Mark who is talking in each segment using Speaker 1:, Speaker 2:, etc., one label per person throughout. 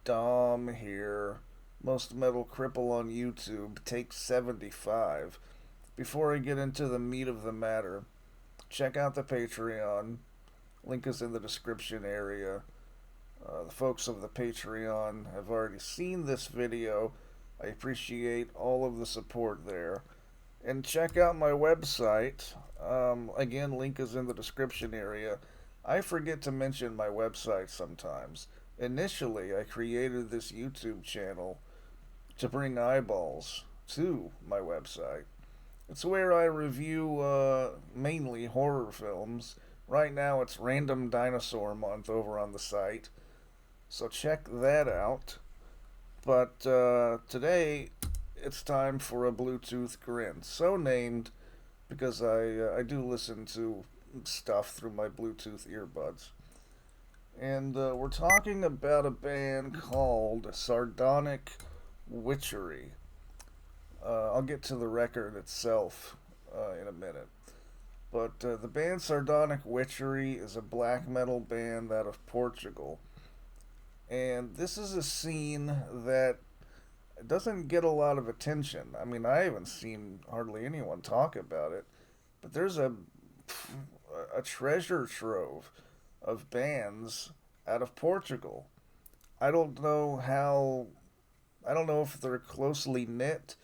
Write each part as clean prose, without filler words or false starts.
Speaker 1: Dom here, Most Metal Cripple on YouTube, take 75. Before I get into the meat of the matter, check out the Patreon. Link is in the description area. The folks of the Patreon have already seen this video. I appreciate all of the support there. And check out my website. Again, link is in the description area. I forget to mention my website sometimes. Initially, I created this YouTube channel to bring eyeballs to my website. It's where I review mainly horror films. Right now, it's Random Dinosaur Month over on the site, so check that out. But today, it's time for a Bluetooth Grin. So named because I do listen to stuff through my Bluetooth earbuds. And we're talking about a band called Sardonic Witchery. I'll get to the record itself in a minute. But the band Sardonic Witchery is a black metal band out of Portugal. And this is a scene that doesn't get a lot of attention. I mean, I haven't seen hardly anyone talk about it. But there's a treasure trove of bands out of Portugal. I don't know how. I don't know if they're closely knit.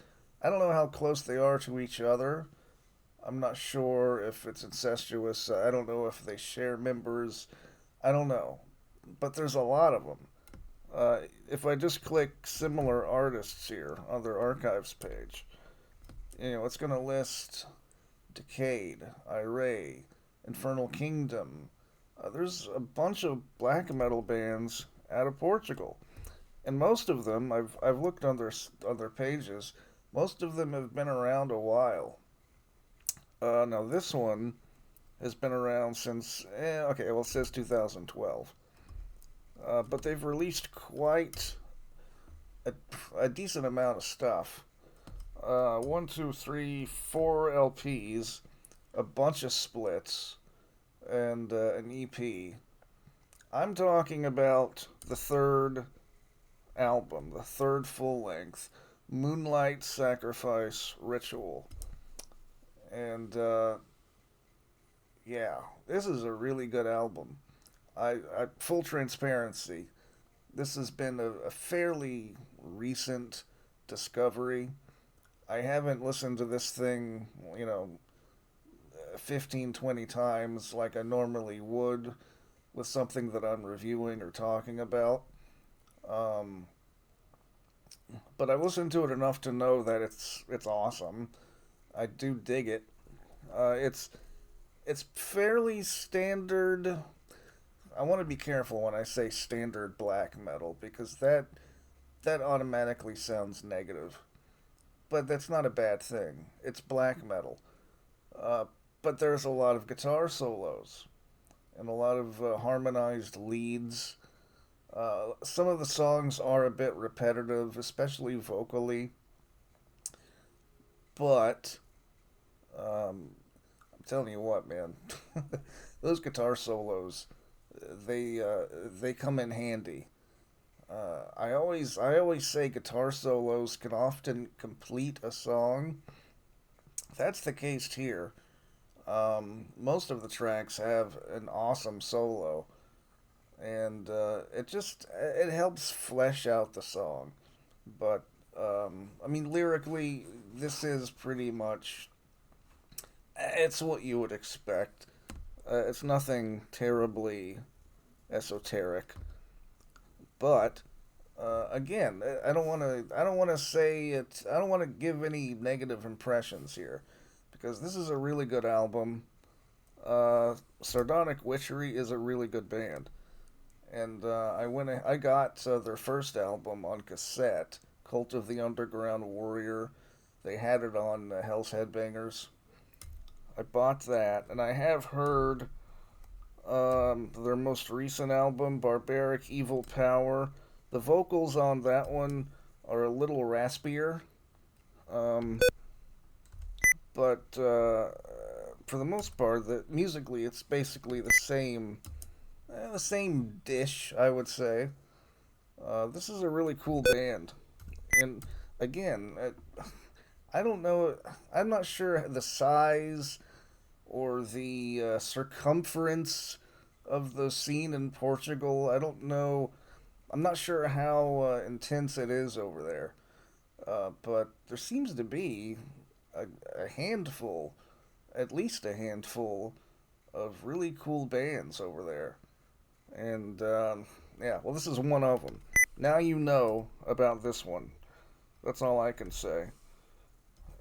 Speaker 1: I don't know how close they are to each other. I'm not sure if it's incestuous. I don't know if they share members. I don't know. But there's a lot of them. If I just click similar artists here on their archives page, it's going to list Decade, Iray, Infernal Kingdom. There's a bunch of black metal bands out of Portugal, and most of them I've looked on their pages. Most of them have been around a while. Now this one has been around since okay, well it says 2012, but they've released quite a, a decent amount of stuff. One, two, three, four LPs, a bunch of splits, and an EP. I'm talking about the third album, the third full length, Moonlight Sacrifice Ritual. And yeah, this is a really good album. Full transparency, this has been a fairly recent discovery. I haven't listened to this thing, 15, 20 times like I normally would with something that I'm reviewing or talking about. Um, but I've listened to it enough to know that it's awesome. I do dig it. It's fairly standard. I want to be careful when I say standard black metal because that automatically sounds negative. But that's not a bad thing. It's black metal. Uh, but there's a lot of guitar solos and a lot of harmonized leads. Some of the songs are a bit repetitive, especially vocally, but I'm telling you what, man, those guitar solos, they come in handy. I always say guitar solos can often complete a song. That's the case here. Most of the tracks have an awesome solo, and it helps flesh out the song. But I mean, lyrically, this is pretty much it's what you would expect. It's nothing terribly esoteric, but again, I don't want to say it. I don't want to give any negative impressions here, because this is a really good album. Sardonic Witchery is a really good band, and I got their first album on cassette, Cult of the Underground Warrior. They had it on Hell's Headbangers. I bought that, and I have heard their most recent album, Barbaric Evil Power. The vocals on that one are a little raspier, um, but for the most part, musically, it's basically the same dish, I would say. This is a really cool band. And again, I don't know. I'm not sure the size or the circumference of the scene in Portugal. I don't know. I'm not sure how intense it is over there. But there seems to be a, a handful, at least a handful, of really cool bands over there. And yeah, well, this is one of them. Now you know about this one. That's all I can say.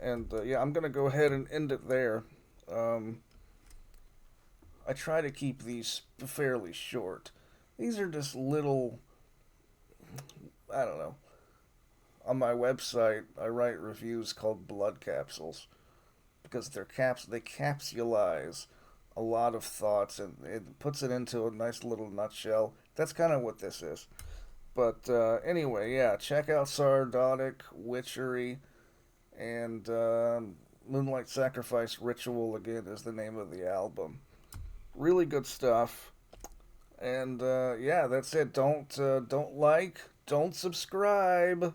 Speaker 1: And yeah, I'm going to go ahead and end it there. Um, I try to keep these fairly short. These are just little, I don't know. On my website, I write reviews called blood capsules because they capsulize a lot of thoughts and it puts it into a nice little nutshell. That's kind of what this is. But anyway, yeah, check out Sardonic Witchery and Moonlight Sacrifice Ritual again is the name of the album. Really good stuff. And yeah, that's it. Don't like, don't subscribe.